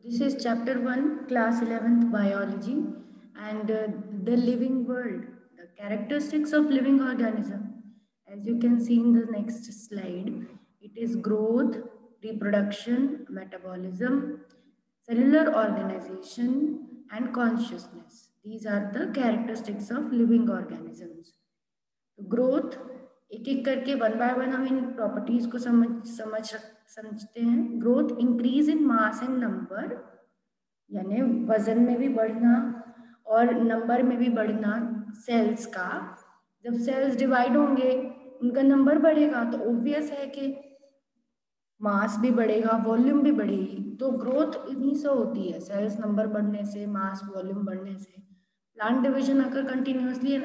This is chapter 1, class 11th biology and the living world, the characteristics of living organism. As you can see in the next slide, it is growth, reproduction, metabolism, cellular organization and consciousness. These are the characteristics of living organisms. Growth एक एक करके one by one हम इन properties को समझते हैं. Growth increase in mass and number, यानी वजन में भी बढ़ना और नंबर में भी बढ़ना सेल्स का. जब सेल्स डिवाइड होंगे उनका नंबर बढ़ेगा तो ऑब्वियस है कि मास भी बढ़ेगा, वॉल्यूम भी बढ़ेगी. तो ग्रोथ इन्हीं से होती है, सेल्स नंबर बढ़ने से, मास वॉल्यूम बढ़ने से. प्लांट डिविजन अगर continuously an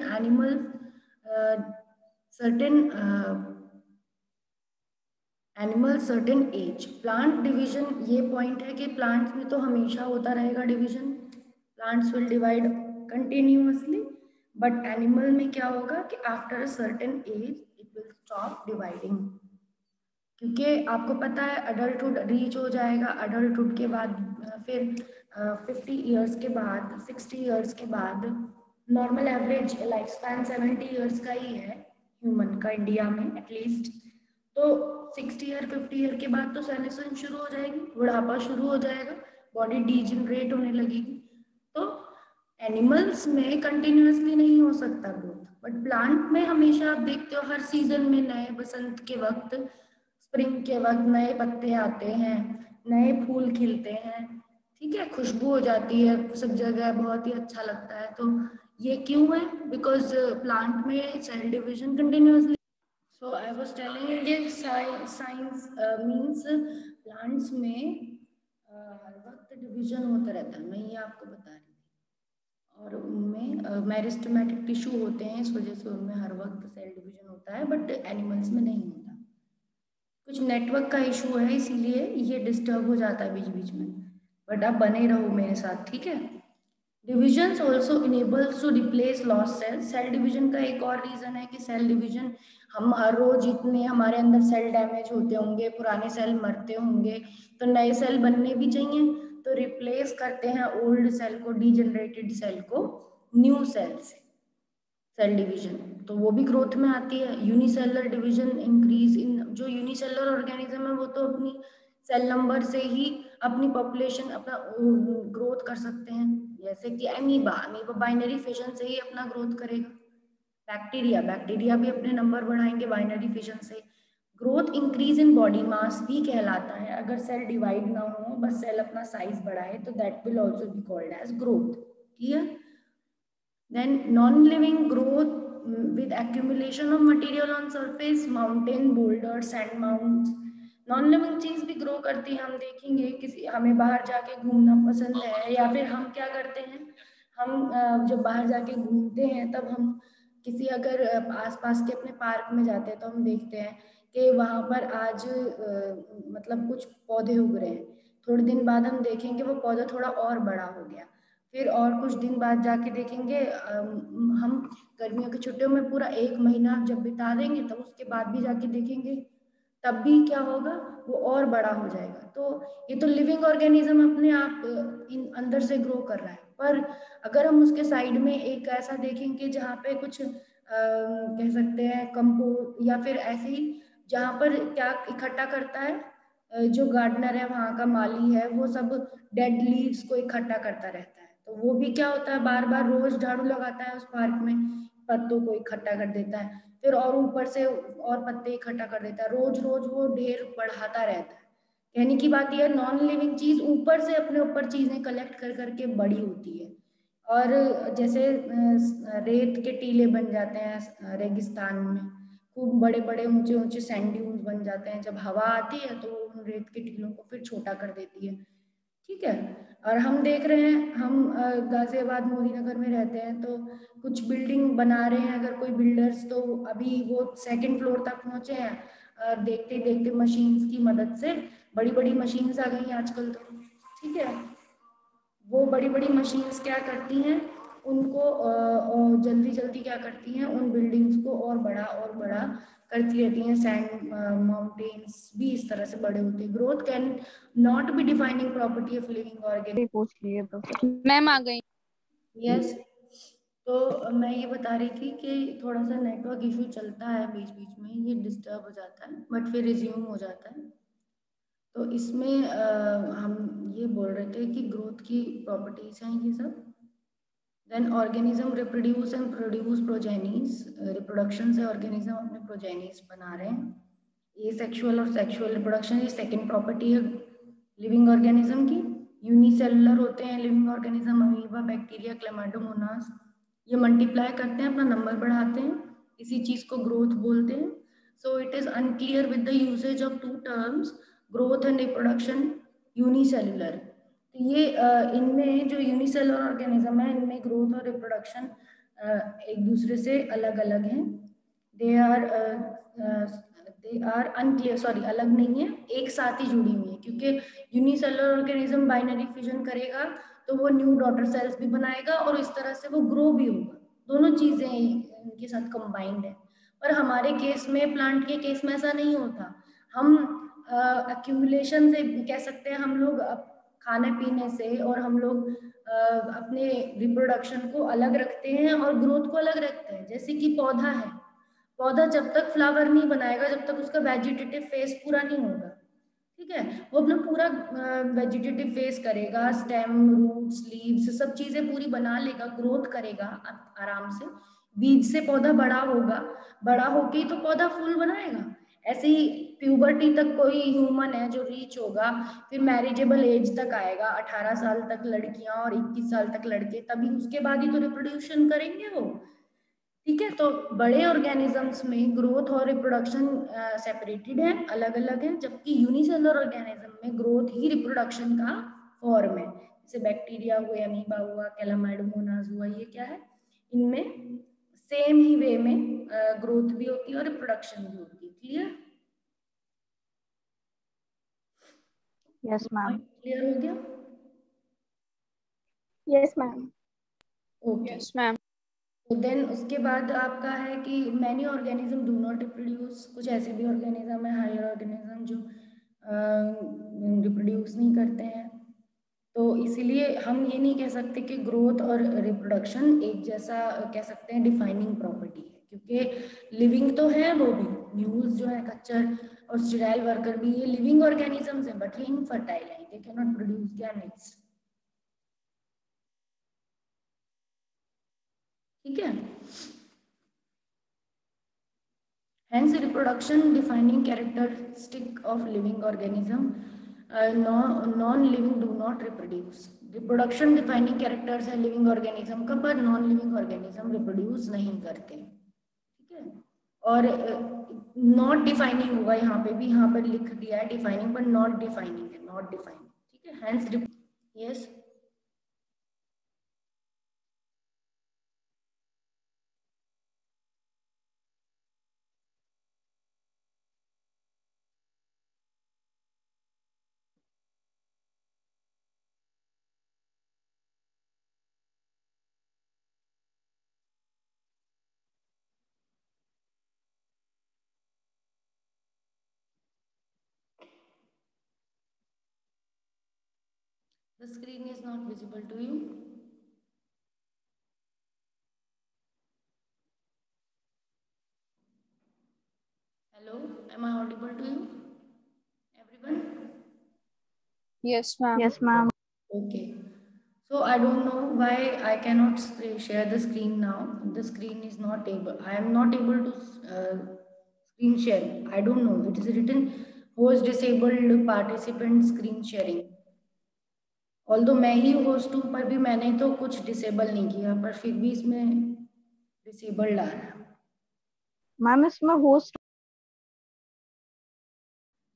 animal certain age. Plant division, ये पॉइंट है कि प्लांट्स में तो हमेशा होता रहेगा division, plants will divide continuously, but animal में क्या होगा कि after a certain age it will stop dividing. क्योंकि आपको पता है अडल्टहुड रीच हो जाएगा, अडल्टहुड के बाद फिर 50 ईयर्स के बाद, 60 ईयर्स के बाद normal average life span 70 years का ही है ह्यूमन का, इंडिया में एटलीस्ट. तो 60 ईयर 50 ईयर के बाद तो सेनेशन शुरू हो जाएगी, बुढ़ापा शुरू हो जाएगा, बॉडी डीजनरेट होने लगेगी. तो एनिमल्स में कंटिन्यूसली नहीं हो सकता ग्रोथ, बट प्लांट में हमेशा आप देखते हो हर सीजन में नए, बसंत के वक्त, स्प्रिंग के वक्त नए पत्ते आते हैं, नए फूल खिलते हैं, ठीक है, खुशबू हो जाती है सब जगह, बहुत ही अच्छा लगता है. तो ये क्यों है? बिकॉज प्लांट में cell division continuously. So I was telling you ये साइंस मीन्स प्लांट्स में हर वक्त डिवीजन होता रहता है, मैं ये आपको बता रही थी. और उनमें मेरिस्टेमेटिक टिश्यू होते हैं, इस वजह से उनमें हर वक्त सेल डिवीजन होता है, बट एनिमल्स में नहीं होता. कुछ नेटवर्क का इशू है इसीलिए ये डिस्टर्ब हो जाता है बीच बीच में, बट आप बने रहो मेरे साथ, ठीक है. Divisions also enables to replace loss cell. Cell division का एक और रीजन है कि सेल डिवीजन, हम हर रोज इतने हमारे अंदर सेल डैमेज होते होंगे, पुराने सेल मरते होंगे, तो नए सेल बनने भी चाहिए, तो रिप्लेस करते हैं ओल्ड सेल को, डीजनरेटेड सेल को न्यू सेल से, सेल डिवीजन. तो वो भी ग्रोथ में आती है. यूनिसेलुलर डिवीजन इंक्रीज इन, जो यूनिसेलुलर ऑर्गेनिज्म है वो तो अपनी सेल नंबर से ही अपनी पॉपुलेशन, अपना ग्रोथ कर सकते हैं. जैसे कि अमीबा बाइनरी फिजन से ही अपना ग्रोथ करेगा. बैक्टीरिया भी अपने नंबर बढ़ाएंगे बाइनरी फिजन से. Growth increase in body mass भी कहलाता है. अगर सेल डिवाइड ना हो, बस सेल अपना साइज बढ़ाए, तो that will also be called as growth. Clear? Then non-living growth with accumulation of material on surface, mountain, boulders, sand mounds. Non living चीज भी ग्रो करती है. हम देखेंगे किसी, हमें बाहर जाके घूमना पसंद है, या फिर हम क्या करते हैं, हम जब बाहर जाके घूमते हैं तब हम किसी अगर आसपास के अपने पार्क में जाते हैं तो हम देखते हैं कि वहाँ पर आज मतलब कुछ पौधे उग रहे हैं. थोड़े दिन बाद हम देखेंगे वो पौधा थोड़ा और बड़ा हो गया. फिर और कुछ दिन बाद जाके देखेंगे, हम गर्मियों की छुट्टियों में पूरा 1 महीना जब बिता देंगे तब उसके बाद भी जाके देखेंगे, तब भी क्या होगा, वो और बड़ा हो जाएगा. तो ये तो लिविंग ऑर्गेनिज्म अपने आप इन अंदर से ग्रो कर रहा है. पर अगर हम उसके साइड में एक ऐसा देखेंगे जहाँ पे कुछ कह सकते हैं कंपोस्ट, या फिर ऐसे ही जहाँ पर क्या इकट्ठा करता है, जो गार्डनर है, वहाँ का माली है, वो सब डेड लीव्स को इकट्ठा करता रहता है. तो वो भी क्या होता है, बार बार रोज झाड़ू लगाता है उस पार्क में, पत्तों को इकट्ठा कर देता है, फिर और ऊपर से और पत्ते इकट्ठा कर देता है, रोज रोज वो ढेर बढ़ाता रहता है. कहने की बात यह, नॉन लिविंग चीज ऊपर से अपने ऊपर चीजें कलेक्ट कर करके बड़ी होती है. और जैसे रेत के टीले बन जाते हैं रेगिस्तान में, खूब बड़े बड़े ऊंचे ऊंचे सैंड ड्यून्स बन जाते हैं. जब हवा आती है तो उन रेत के टीलों को फिर छोटा कर देती है, ठीक है. और हम देख रहे हैं, हम गाजियाबाद मोदी नगर में रहते हैं, तो कुछ बिल्डिंग बना रहे हैं अगर कोई बिल्डर्स, तो अभी वो 2nd फ्लोर तक पहुंचे हैं देखते देखते मशीन्स की मदद से. बड़ी बड़ी मशीन्स आ गई हैं आजकल तो, ठीक है. वो बड़ी बड़ी मशीन्स क्या करती हैं, उनको जल्दी जल्दी क्या करती हैं, उन बिल्डिंग्स को और बड़ा करती रहती हैं, सैंड माउंटेन्स भी इस तरह से बड़े होते हैं। Growth can not be defining property of living organism. पूछ लिए तो मैम आ गई। यस, तो मैं ये बता रही थी कि थोड़ा सा नेटवर्क इशू चलता है बीच बीच में, ये डिस्टर्ब हो जाता है बट फिर रिज्यूम हो जाता है। तो इसमें हम ये बोल रहे थे कि ग्रोथ की प्रॉपर्टीज हैं ये सब। Then organism reproduce and produce progenies, reproduction से ऑर्गेनिज्म अपने प्रोजेनीज बना रहे हैं। ये सेक्सुअल और सेक्सुअल रिप्रोडक्शन ये सेकेंड प्रॉपर्टी है लिविंग ऑर्गेनिज्म की। यूनिसेलुलर होते हैं living organism, amoeba, bacteria, chlamydomonas. ये मल्टीप्लाई करते हैं, अपना नंबर बढ़ाते हैं, इसी चीज को ग्रोथ बोलते हैं। So it is unclear with the usage of two terms, growth and reproduction unicellular. तो ये इनमें जो यूनिसेलुलर ऑर्गेनिज्म है इनमें ग्रोथ और रिप्रोडक्शन एक दूसरे से अलग अलग हैं। दे आर अनक्लियर, सॉरी अलग नहीं है, एक साथ ही जुड़ी हुई है, क्योंकि यूनिसेलुलर ऑर्गेनिज्म बाइनरी फ्यूजन करेगा तो वो न्यू डॉटर सेल्स भी बनाएगा और इस तरह से वो ग्रो भी होगा। दोनों चीजें इनके साथ कंबाइंड है। पर हमारे केस में, प्लांट के केस में ऐसा नहीं होता। हम एक्यूमुलेशन से कह सकते हैं, हम लोग खाने पीने से और हम लोग अपने रिप्रोडक्शन को अलग रखते हैं और ग्रोथ को अलग रखते हैं। जैसे कि पौधा है, पौधा जब तक फ्लावर नहीं बनाएगा, जब तक उसका वेजिटेटिव फेज पूरा नहीं होगा, ठीक है, वो अपना पूरा वेजिटेटिव फेज करेगा, स्टेम, रूट्स, लीव्स सब चीजें पूरी बना लेगा, ग्रोथ करेगा आराम से, बीज से पौधा बड़ा होगा, बड़ा होके ही तो पौधा फूल बनाएगा। ऐसे ही प्यूबर्टी तक कोई ह्यूमन है जो रीच होगा, फिर मैरिजेबल एज तक आएगा, 18 साल तक लड़कियां और 21 साल तक लड़के, तभी उसके बाद ही तो रिप्रोड्यूशन करेंगे वो, ठीक है। तो बड़े ऑर्गेनिजम्स में ग्रोथ और रिप्रोडक्शन सेपरेटेड है, अलग अलग है, जबकि यूनिसेलुलर ऑर्गेनिज्म में ग्रोथ ही रिप्रोडक्शन का फॉर्म है। जैसे बैक्टीरिया हुए, अमीबा हुआ, कैलामाइडोमोनास हुआ, ये क्या है, इनमें सेम ही वे में ग्रोथ भी होती है और रिप्रोडक्शन भी होती है। क्लियर? Yes ma'am. क्लियर हो गया? Yes ma'am. Okay. Yes ma'am. तो देन उसके बाद आपका है कि many organism do not reproduce, कुछ ऐसे भी ऑर्गेनिज्म है, हायर ऑर्गेनिज्म जो रिप्रोड्यूस नहीं करते हैं। तो इसीलिए हम ये नहीं कह सकते कि ग्रोथ और रिप्रोडक्शन एक जैसा कह सकते हैं डिफाइनिंग प्रॉपर्टी है, क्योंकि लिविंग तो है वो भी, म्यूल्स जो है, कच्चर और स्टेराइल वर्कर भी, ये लिविंग ऑर्गेनिजम्स हैं बट ये इनफर्टाइल है, they can not produce gametes, ठीक है। Hence, reproduction defining characteristic of living organism, non-living do not reproduce. Reproduction defining characters है living organism का, पर non-living organism reproduce नहीं करते, ठीक है। और नॉट डिफाइनिंग होगा यहाँ पे भी, यहाँ पर लिख दिया है डिफाइनिंग, पर नॉट डिफाइनिंग है, नॉट डिफाइनिंग, ठीक है। Hence yes, the screen is not visible to you. Hello, am I audible to you, everyone? Yes ma'am. Yes ma'am. Okay, so I don't know why I cannot share the screen now. The screen is not able, I am not able to screen share. I don't know, it is written host disabled participant screen sharing. Although मैं ही host हूँ, पर भी मैंने तो कुछ disable नहीं किया, पर फिर भी इसमें डिसेबल्ड आ रहा है। मैम इसमें host,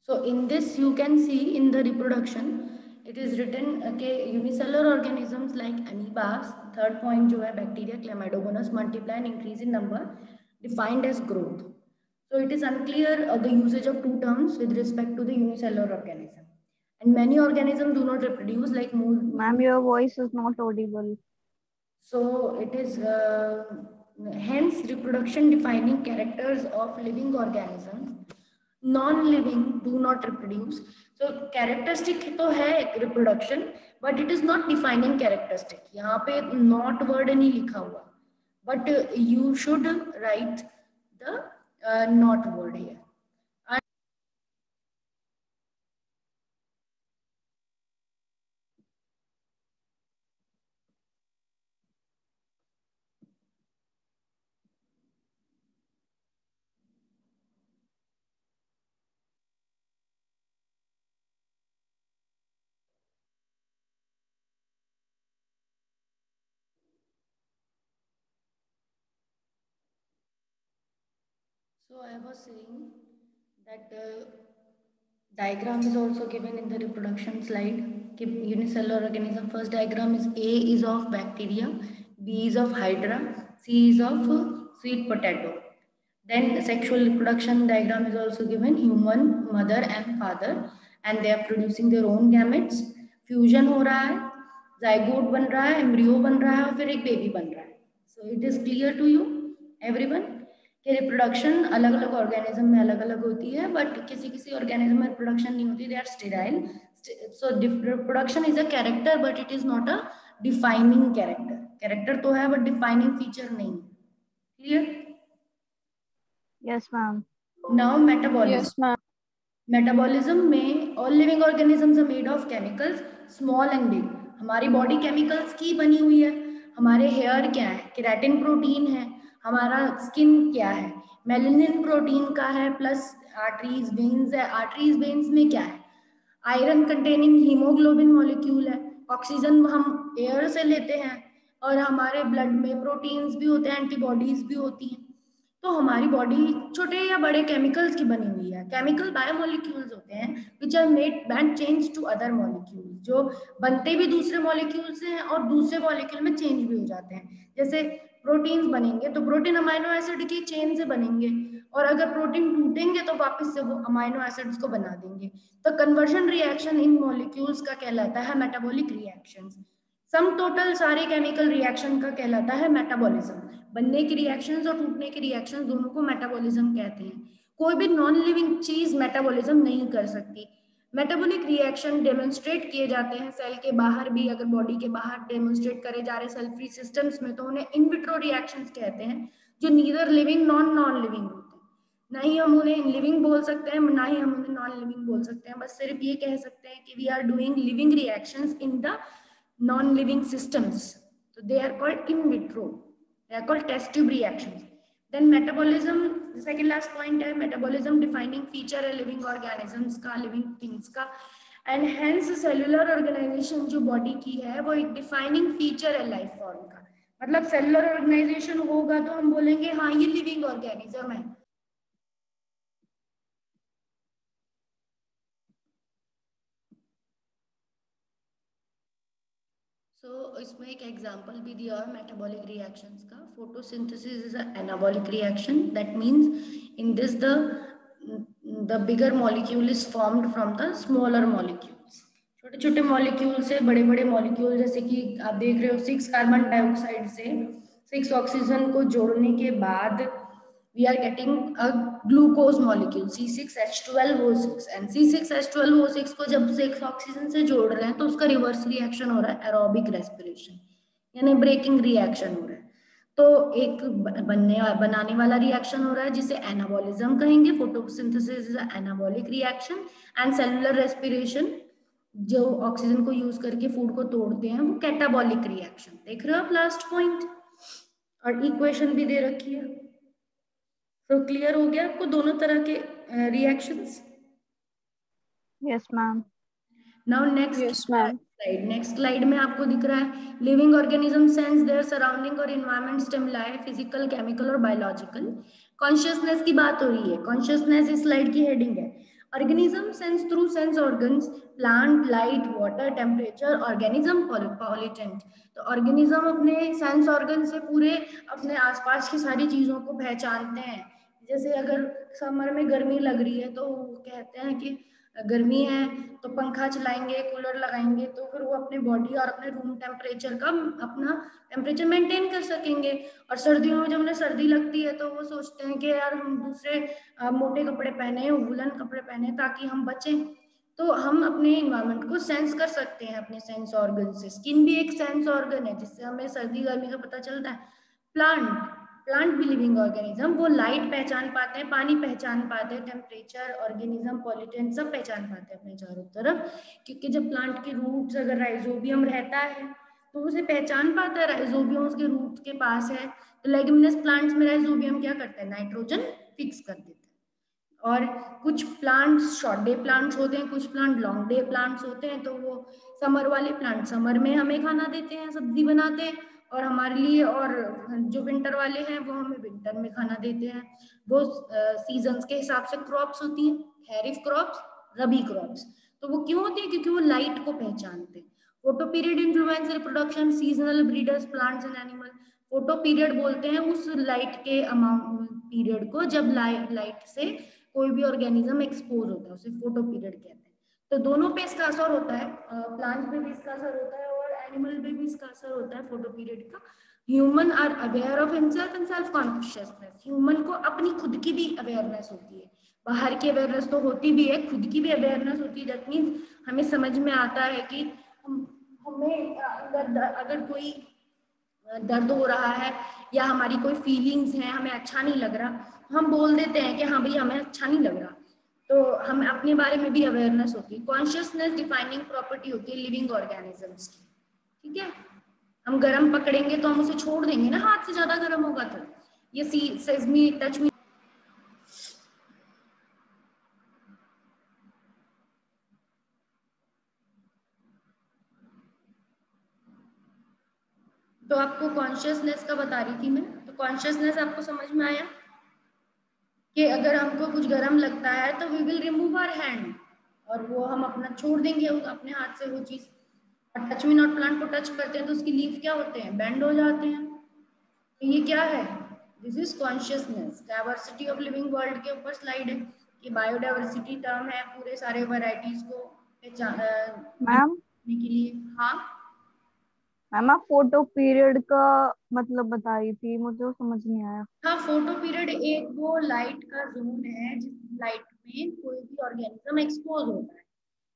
So in this you can see in the reproduction it is written okay, unicellular organisms like amoebas, third point जो है bacteria, chlamydomonas multiply and increase in number defined as growth. So it is unclear the usage of two terms with respect to the unicellular organism, and many organisms do not reproduce like ma'am your voice is not Audible. so it is hence reproduction defining characters of living organisms. Non-living do not reproduce. So characteristic तो है reproduction, but it is not defining characteristic. यहाँ पे not word नहीं लिखा हुआ, but you should write the not word here. So I was saying that diagram is also given in the reproduction slide. Unicellular organism, first diagram is A is of bacteria, B is of hydra, C is of sweet potato. Then sexual reproduction diagram is also given, human, mother and father, and they are producing their own gametes. Fusion हो रहा है, zygote बन रहा है, embryo बन रहा है और फिर एक baby बन रहा है. So it is clear to you everyone कि रिप्रोडक्शन अलग अलग ऑर्गेनिज्म में अलग अलग होती है, बट किसी किसी ऑर्गेनिज्म में रिप्रोडक्शन नहीं होती, they are sterile. So reproduction is a character but it is not a defining character. Character तो है बट डिफाइनिंग फीचर नहीं. Clear? Yes ma'am. Now metabolism. Yes, ma'am. Metabolism में all living organisms are made of chemicals, small and big. हमारी body chemicals की बनी हुई है. हमारे हेयर क्या है? केराटिन प्रोटीन है. हमारा स्किन क्या है? मेलानिन प्रोटीन का है, प्लस आर्टरीज वेन्स है. आर्टरीज वेन्स में क्या है? आयरन कंटेनिंग हीमोग्लोबिन मॉलिक्यूल है. ऑक्सीजन हम एयर से लेते हैं और हमारे ब्लड में प्रोटीन्स भी होते हैं, एंटीबॉडीज भी होती हैं. तो हमारी बॉडी छोटे या बड़े केमिकल्स की बनी हुई है. केमिकल बायोमोलिक्यूल्स होते हैं which are made and change to other molecules, जो बनते भी दूसरे मॉलिक्यूल से हैं और दूसरे मॉलिक्यूल में चेंज भी हो जाते हैं. जैसे प्रोटीन्स बनेंगे तो प्रोटीन अमाइनो एसिड की चेन से बनेंगे, और अगर प्रोटीन टूटेंगे तो वापस से वो अमाइनो एसिड्स को बना देंगे. तो कन्वर्जन रिएक्शन इन मॉलिक्यूल्स का कहलाता है मेटाबॉलिक रिएक्शंस. सम टोटल सारे केमिकल रिएक्शन का कहलाता है मेटाबॉलिज्म. बनने की रिएक्शंस और टूटने की रिएक्शंस दोनों को मेटाबॉलिज्म कहते हैं. कोई भी नॉन लिविंग चीज मेटाबॉलिज्म नहीं कर सकती. मेटाबॉलिक रिएक्शन डेमोन्स्ट्रेट किए जाते हैं सेल के बाहर भी. अगर बॉडी के बाहर डेमोन्स्ट्रेट करे जा रहे सेल फ्री सिस्टम्स में तो उन्हें इन विट्रो रिएक्शंस कहते हैं, जो नीदर लिविंग नॉन लिविंग होते हैं. ना ही हम उन्हें लिविंग बोल सकते हैं, ना ही हम उन्हें नॉन लिविंग बोल सकते हैं. बस सिर्फ ये कह सकते हैं कि we are doing living reactions in the non-living systems. So they are called in vitro. They are called test tube reactions. Then metabolism, the second last point है metabolism defining feature है living organisms का, living things का, and hence cellular organization जो body की है वो एक defining feature है life form का. मतलब cellular organization होगा तो हम बोलेंगे हाँ ये living organism है. So इसमें एक एग्जाम्पल भी दिया है मेटाबॉलिक रिएक्शंस का. Photosynthesis is a anabolic reaction. That means in this the bigger molecule is formed from the smaller molecules. छोटे छोटे मॉलिक्यूल से बड़े बड़े मॉलिक्यूल, जैसे कि आप देख रहे हो 6 कार्बन डाइऑक्साइड से 6 ऑक्सीजन को जोड़ने के बाद we are getting a glucose molecule C6H12O6, and C6H12O6 को जब 6 ऑक्सीजन से जोड़ रहे हैं तो उसका रिवर्स रिएक्शन हो रहा है एरोबिक रेस्पिरेशन, यानी ब्रेकिंग रिएक्शन हो रहा है. तो एक बनाने वाला रिएक्शन हो रहा है जिसे एनाबॉलिज्म कहेंगे. Photosynthesis is a anabolic reaction, and cellular respiration जो ऑक्सीजन को यूज करके फूड को तोड़ते हैं वो कैटाबॉलिक रिएक्शन. देख रहे हो आप लास्ट पॉइंट, और इक्वेशन भी दे रखी है. तो क्लियर हो गया आपको दोनों तरह के reactions? Yes ma'am. Now next Yes, ma'am. Slide. Next slide में आपको दिख रहा है living organism sense their surrounding और एनवायरनमेंट स्टिमुलाई, फिजिकल, केमिकल और बायोलॉजिकल. कॉन्शियसनेस की बात हो रही है. कॉन्शियसनेस इस स्लाइड की हेडिंग है. Organism sense through sense organs, plant, light, water, temperature, organism, pollutant. तो ऑर्गेनिज्म अपने सेंस ऑर्गन से पूरे अपने आसपास की सारी चीजों को पहचानते हैं. जैसे अगर समर में गर्मी लग रही है तो कहते हैं कि गर्मी है तो पंखा चलाएंगे, कूलर लगाएंगे, तो फिर वो अपने बॉडी और अपने रूम टेम्परेचर का अपना टेम्परेचर मेंटेन कर सकेंगे। और सर्दियों में जब उन्हें सर्दी लगती है तो वो सोचते हैं कि यार हम दूसरे मोटे कपड़े पहने, वुलन कपड़े पहने ताकि हम बचें। तो हम अपने इन्वायरमेंट को सेंस कर सकते हैं अपने सेंस ऑर्गन से। स्किन भी एक सेंस ऑर्गन है जिससे हमें सर्दी गर्मी का पता चलता है। प्लांट भी लिविंग ऑर्गेनिज्म, वो लाइट पहचान पाते हैं, पानी पहचान पाते हैं, टेम्परेचर, ऑर्गेनिज्म, पॉल्यूटेंट सब पहचान पाते हैं अपने चारों तरफ, क्योंकि जब प्लांट के रूट्स अगर राइजोबियम रहता है तो उसे पहचान पाता है, राइजोबियम उसके रूट के पास है। तो लेग्यूमिनस प्लांट्स में राइजोबियम क्या करता है, नाइट्रोजन फिक्स कर देता है। और कुछ प्लांट्स शॉर्ट डे प्लांट्स होते हैं, कुछ प्लांट लॉन्ग डे प्लांट्स होते हैं। तो वो समर वाले प्लांट समर में हमें खाना देते हैं, सब्जी बनाते हैं और हमारे लिए, और जो विंटर वाले हैं वो हमें विंटर में खाना देते हैं। वो सीजन्स के हिसाब से क्रॉप्स होती हैं, खैरिफ क्रॉप्स, रबी क्रॉप्स। तो वो क्यों होती है, क्योंकि वो लाइट को पहचानते हैं। Photo period influence reproduction, seasonal breeders, plants and animal. Photo period बोलते हैं उस लाइट के अमाउंट पीरियड को जब लाइट से कोई भी ऑर्गेनिज्म एक्सपोज होता है, उसे फोटो पीरियड कहते हैं। तो दोनों पे इसका असर होता है, प्लांट पे भी इसका असर होता है और एनिमल पे भी इसका असर होता है फोटो पीरियड का। Human are aware of himself and self consciousness. Human को अपनी खुद की भी अवेयरनेस होती है, बाहर की अवेयरनेस तो होती भी है, खुद की भी अवेयरनेस होती है। दैट मीन्स हमें समझ में आता है कि हमें अगर कोई दर्द हो रहा है या हमारी कोई फीलिंग्स हैं, हमें अच्छा नहीं लग रहा, हम बोल देते हैं कि हाँ भाई हमें अच्छा नहीं लग रहा। तो हमें अपने बारे में भी अवेयरनेस होती है। कॉन्शियसनेस डिफाइनिंग प्रॉपर्टी होती है लिविंग ऑर्गेनिजम्स की। ठीक है, हम गर्म पकड़ेंगे तो हम उसे छोड़ देंगे ना, हाथ से ज्यादा गर्म होगा तो। ये सेज मी, टच मी, तो आपको कॉन्शियसनेस का बता रही थी मैं। तो कॉन्शियसनेस आपको समझ में आया कि अगर हमको कुछ गर्म लगता है तो we will remove our hand, और वो हम अपना छोड़ देंगे अपने हाथ से वो चीज। और टच मी नॉट प्लांट को टच करते हैं तो उसकी लीफ क्या होते हैं, बेंड हो जाते हैं। तो ये क्या है, this is consciousness. Diversity of living world के ऊपर स्लाइड है। ये बायोडाइवर्सिटी टर्म है पूरे सारे वैरायटीज को मैम के लिए। हाँ मैम, आप फोटो पीरियड का मतलब बता रही थी, मुझे वो समझ नहीं आया। हाँ, फोटो पीरियड एक वो लाइट का जोन है जिस लाइट में कोई भी ऑर्गेनिज्म एक्सपोज होता है।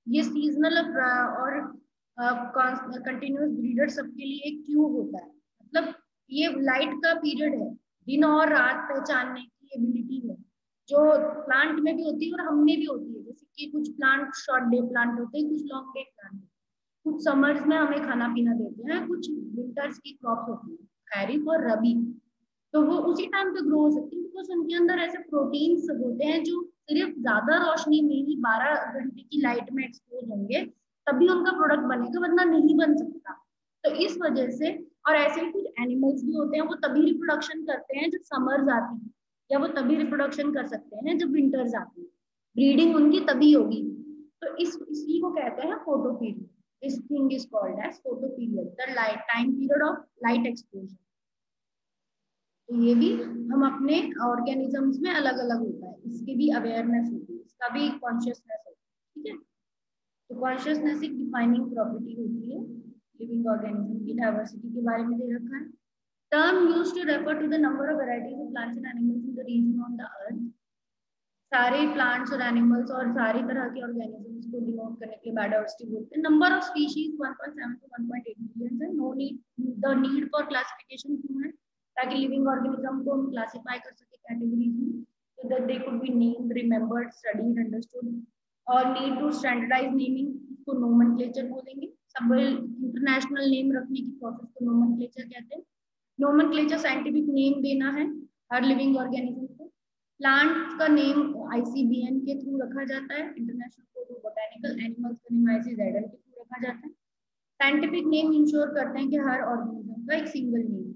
ये सीजनल और कंटिन्यूअस ब्रीडर सबके लिए एक ट्यूब होता है। मतलब ये लाइट का पीरियड है, दिन और रात पहचानने की एबिलिटी है, जो प्लांट में भी होती है और हम में भी होती है। जैसे कि कुछ प्लांट शॉर्ट डे प्लांट होते हैं, कुछ लॉन्ग डे प्लांट होते हैं। कुछ समर्स में हमें खाना पीना देते हैं, कुछ विंटर्स की क्रॉप होती है, खैरिफ और रबी। तो वो उसी टाइम पे ग्रो हो सकती है बिकॉज उनके अंदर ऐसे प्रोटीन्स होते हैं जो सिर्फ ज्यादा रोशनी में ही 12 घंटे की लाइट में एक्सपोज होंगे तभी उनका प्रोडक्ट बनेगा, वरना नहीं बन सकता। तो इस वजह से, और ऐसे ही कुछ एनिमल्स भी होते हैं वो तभी रिप्रोडक्शन करते हैं जब समर्स आती है, या वो तभी रिप्रोडक्शन कर सकते हैं जब विंटर्स आती है। ब्रीडिंग उनकी तभी होगी। तो इसी को कहते हैं photo period. This thing is called as photo period, the light time period of light exposure. तो ये भी हम अपने ऑर्गेनिजम्स में अलग अलग होता है, इसकी भी अवेयरनेस होती है, इसका भी कॉन्शियसनेस होती है। ठीक है, तो कॉन्शियसनेस एक डिफाइनिंग प्रॉपर्टी होती है लिविंग ऑर्गेनिज्म की। डाइवर्सिटी के बारे में दे रखा है। Term used to refer to the number of varieties of plants and animals in the region on the earth. सारे प्लांट्स और एनिमल्स और सारी तरह के ऑर्गेनिजम्स को डिनोट करने के लिए बायोडाइवर्सिटी बोलते हैं। Number of species 1.7 to 1.8 million है। No need, the need for classification क्यों है, ताकि लिविंग ऑर्गेनिज्म को हम क्लासिफाई कर सके कैटेगरीज में, so that they could be named, remembered, studied, understood। और नीड टू स्टैंडर्डाइज नेमिंग, इसको नोमेनक्लेचर बोलेंगे। सब इंटरनेशनल नेम रखने की प्रोसेस को नोमेनक्लेचर कहते हैं। नोमेनक्लेचर साइंटिफिक नेम देना है हर लिविंग ऑर्गेनिज्म को। प्लांट का नेम ICBN के थ्रू रखा जाता है, international code of botanical. Animals का नेम ICZN के थ्रू रखा जाता है। साइंटिफिक नेम इंश्योर करते हैं कि हर ऑर्गेनिज्म का एक single name.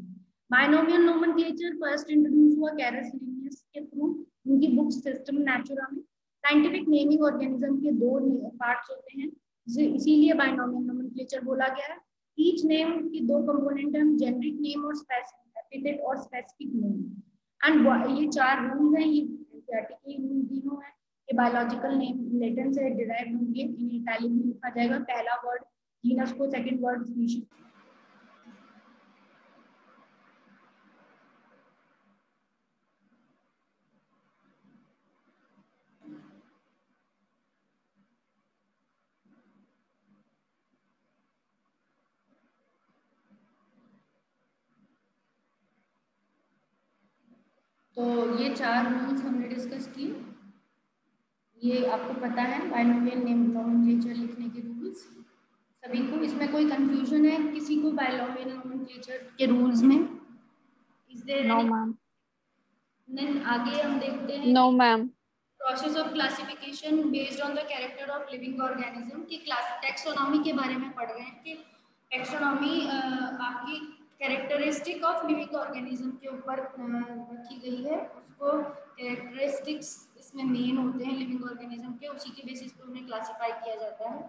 Binomial nomenclature first introduce हुआ कैरस लिनियस के थ्रू, उनकी बुक सिस्टम नेचुरा में। साइंटिफिक नेमिंग ऑर्गेनिज्म के दो पार्ट्स होते हैं, इसीलिए बायनोमियल नोमेनक्लेचर बोला गया है। ईच नेम की दो कंपोनेंट हैं, जेनरिक नेम और एपिथेट और स्पेसिफिक नेम। एंड ये चार रूल्स हैं, ये तीनों है। ये बायोलॉजिकल नेम लैटिन से डिराइव होंगे, इन इटैलिक में लिखा जाएगा पहला वर्ड जीनस को, सेकंड वर्ड स्पीशीज। तो ये 4 रूल्स हमने डिस्कस किए, ये आपको पता है बाइनोमियल नेम नोमेनक्लेचर लिखने के रूल्स सभी को। इसमें कोई कंफ्यूजन है किसी को बाइनोमियल नोमेनक्लेचर के रूल्स में? Is there no any? Ma'am. Then आगे हम देखते हैं no ma'am. Process of classification based on the character of living organism की क्लास टैक्सोनॉमी के बारे में पढ़ रहे हैं कि टैक्सोनॉमी आपकी कैरेक्टरिस्टिक ऑफ लिविंग ऑर्गेनिज्म के ऊपर रखी गई है। उसको कैरेक्टरिस्टिक्स इसमें मेन होते हैं लिविंग ऑर्गेनिज्म के, उसी के बेसिस पे उन्हें क्लासिफाई किया जाता है।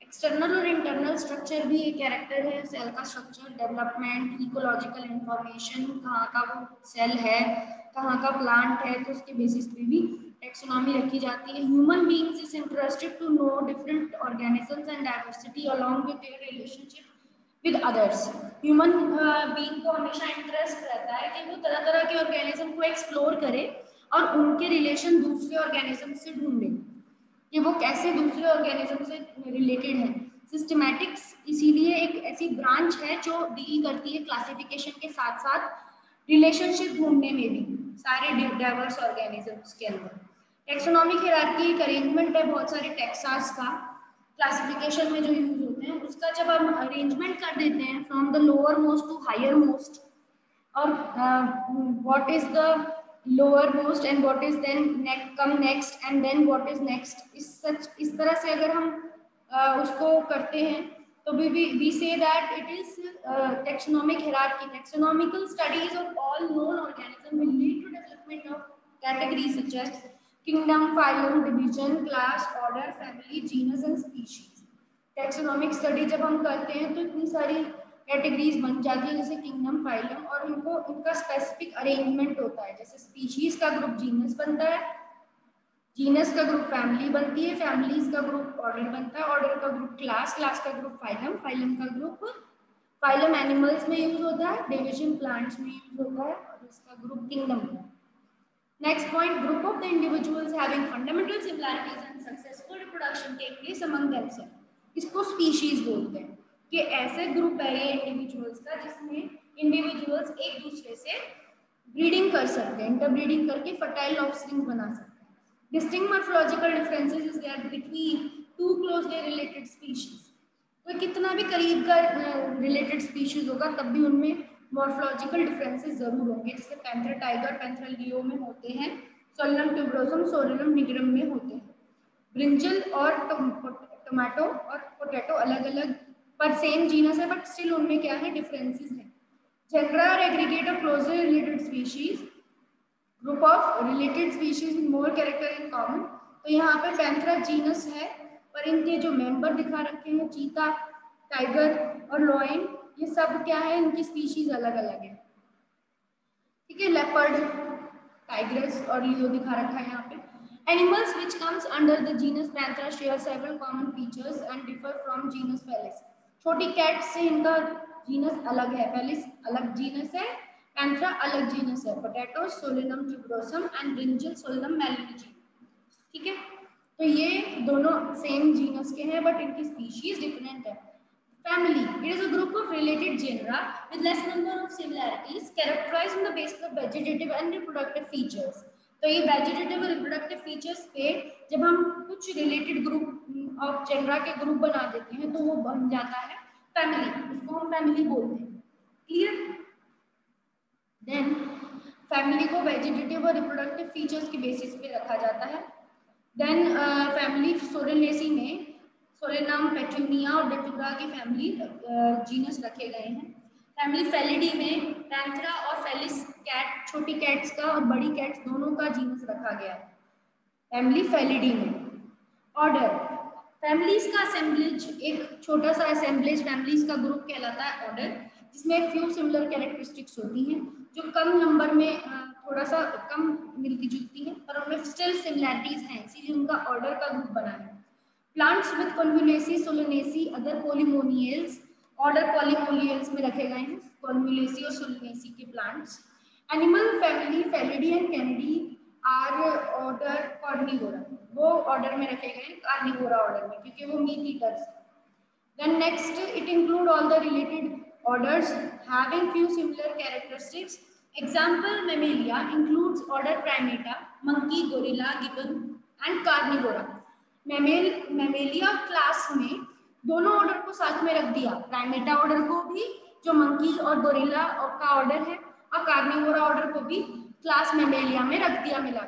एक्सटर्नल और इंटरनल स्ट्रक्चर भी एक कैरेक्टर है सेल का, स्ट्रक्चर, डेवलपमेंट, इकोलॉजिकल इंफॉर्मेशन, कहाँ का वो सेल है, कहाँ का प्लांट है, तो उसके बेसिस पे भी टैक्सोनॉमी रखी जाती है। Human beings is interested to know different organisms and diversity along with their relationship with others. Human being को हमेशा इंटरेस्ट रहता है कि वो तरह तरह के ऑर्गेनिज्म को एक्सप्लोर करे और उनके रिलेशन दूसरे ऑर्गेनिज्म से ढूंढे कि वो कैसे दूसरे ऑर्गेनिज्म से रिलेटेड है। सिस्टमैटिक्स इसीलिए एक ऐसी ब्रांच है जो डील करती है क्लासिफिकेशन के साथ साथ रिलेशनशिप ढूंढने में भी सारे डाइवर्स ऑर्गेनिजम्स के अंदर। टैक्सोनॉमिक हायरार्की एक अरेंजमेंट है बहुत सारे टैक्सास का क्लासिफिकेशन में जो यूज होते हैं, उसका जब हम अरेंजमेंट कर देते हैं from the lower most to higher most, और what is the lower most and what is then come next and then what is next, इस तरह से अगर हम उसको करते हैं तो we say that it is taxonomic hierarchy. Taxonomical studies of all known organisms will lead to development of categories such as kingdom, phylum, division, class, order, family, genus and species. Taxonomic study जब हम करते हैं तो इतनी सारी categories बन जाती है जैसे किंगडम, फाइलम, और इनका स्पेसिफिक अरेंजमेंट होता है। जैसे स्पीशीज का ग्रुप जीनस बनता है, जीनस का ग्रुप फैमिली बनती है, फैमिलीज का ग्रुप ऑर्डर बनता है, ऑर्डर का ग्रुप क्लास, क्लास का ग्रुप फाइलम, फाइलम का ग्रुप, फाइलम एनिमल्स में यूज होता है, डिवीजन प्लांट्स में यूज होता है, और इसका group kingdom. Next point, group of the individuals having fundamental similarities and successful reproduction take place among themself, इसको स्पीशीज बोलते हैं कि ऐसे ग्रुप है ये इंडिविजुअल्स का जिसमें इंडिविजुअल्स एक दूसरे से ब्रीडिंग कर सकते हैं, इंटरब्रीडिंग करके फर्टाइल ऑफस्प्रिंग बना सकते हैं। Distinct morphological differences is there between two closely related species. तो कितना भी करीब का रिलेटेड स्पीशीज होगा तब भी उनमें मॉर्फोलॉजिकल डिफरेंसेस जरूर होंगे, जैसे पैंथर टाइगर पैंथर लियो में होते हैं, सोलिनम ट्यूबरोसम सोलिनम निग्रम में होते हैं। ब्रिंजल और टोमेटो और पोटैटो अलग अलग पर सेम जीनस है, बट स्टिल उनमें क्या है, डिफरेंसेस हैं। जेनरा और aggregate of closely related species, group of related species with more character in common. तो यहाँ पे पैंथरा जीनस है पर इनके जो मेंबर दिखा रखे हैं, चीता, टाइगर और लॉयन, ये सब क्या है, इनकी स्पीशीज अलग अलग है। ठीक है, लेपर्ड, टाइग्रेस और लियो दिखा रखा है यहाँ पे। Animals which comes under the genus Panthera share several common features and differ from genus Felis. छोटी कैट से इनका जीनस अलग है, फेलिस अलग जीनस है, पैंथरा अलग जीनस है, पोटैटो सोलिनम ट्यूबरोसम एंड ब्रिंजल सोलिनम मेलिनिजी। ठीक है, तो ये दोनों सेम जीनस के हैं बट इनकी स्पीशीज डिफरेंट है। Family, it is a group of related genera with less number of similarities characterized on the basis of vegetative and reproductive features. तो ये वेजिटेटिव और रिप्रोडक्टिव फीचर्स पे जब हम कुछ रिलेटेड ग्रुप ऑफ जेनरा के group बना देते हैं तो वो बन जाता है फैमिली, उसको हम फैमिली बोलते हैं। क्लियर? देन फैमिली को वेजिटेटिव और रिप्रोडक्टिव फीचर्स के बेसिस पे रखा जाता है। देन फैमिली सोरेनेसी में सोलेनम, पेट्यूनिया और डेटुरा की फैमिली जीनस रखे गए हैं। फैमिली फेलिडी में पैंथरा और फेलिस कैट, छोटी कैट्स का और बड़ी कैट्स दोनों का जीनस रखा गया है फैमिली फेलिडी में। ऑर्डर, फैमिलीज का असेंबलेज, एक छोटा सा असेंबलेज फैमिलीज का ग्रुप कहलाता है ऑर्डर। जिसमें एक फ्यू सिमिलर कैरेक्टरिस्टिक्स होती हैं जो कम नंबर में थोड़ा सा कम मिलती जुलती हैं, पर उनमें स्टिल सिमिलैरिटीज हैं, इसीलिए उनका ऑर्डर का ग्रुप बना है। Plants with convolvulaceae, solanaceae, other polemoniales order polemoniales में रखे गए हैं, कॉन्वुलेसी और सोलोनेसी के plants. Animal family felidae and canidae are order carnivora, वो ऑर्डर में रखे गए हैं कार्निवोरा ऑर्डर में, क्योंकि वो मीट ईटर्स हैं। Then next, it include all the related orders having few similar characteristics. Example, Mammalia includes order Primata, monkey, gorilla, gibbon, and carnivora. Mammalia class में दोनों ऑर्डर को साथ में रख दिया, प्राइमेटा ऑर्डर को भी जो मंकी और गोरिल्ला का ऑर्डर है, और कार्निवोरा ऑर्डर को भी क्लास मेमेलिया में रख दिया मिला।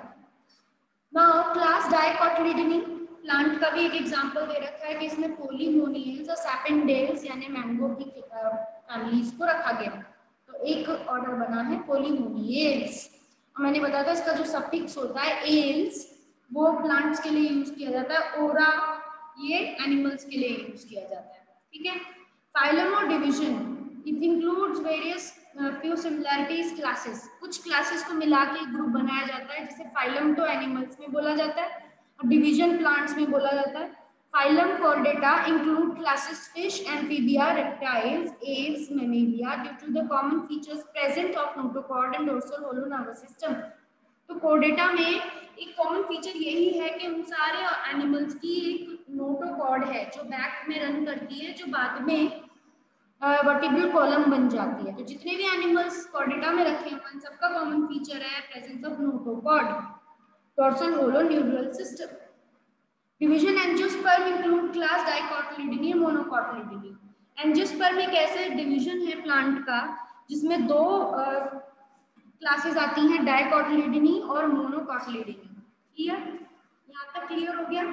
नाउ क्लास डाइकोटिलिडनी प्लांट का भी एक एग्जांपल दे रखा है कि इसमें पोलीमोनियल्स और सैपिनडेल्स यानी मैंगो की फैमिलीज को रखा गया, तो एक ऑर्डर बना है पोलीमोनियल्स। और मैंने बताया था इसका जो सफिक्स होता है एल्स, वो प्लांट्स के लिए यूज किया जाता है, ओरा ये एनिमल्स के लिए यूज किया जाता है, ठीक है। फाइलम और division, it includes various few similarities classes, कुछ क्लासेस को मिला के ग्रुप बनाया जाता है, जैसे फाइलम तो एनिमल्स में बोला जाता है और डिवीजन प्लांट्स में बोला जाता है। Phylum Chordata include classes fish, Amphibia, reptiles, Aves, Mammalia due to the common features present of notochord and dorsal hollow nervous system. तो कॉर्डेटा में एक कॉमन फीचर यही है कि उन सारे एनिमल्स की एक नोटोकॉर्ड है जो बैक में रन करती है, जो बाद में वर्टिब्रल कॉलम बन जाती है। तो जितने भी एनिमल्स कॉर्डेटा में रखे हैं उन सबका कॉमन फीचर है presence of notochord, dorsal hollow neural system. Division angiosperm include class dicotyledonae, monocotyledonae. Angiosperm एक ऐसे डिवीजन है प्लांट का जिसमें दो क्लासेस आती हैं, डाइकोटिलिडनी और मोनोकोटिलिडनी। क्लियर? यहाँ तक क्लियर हो गया?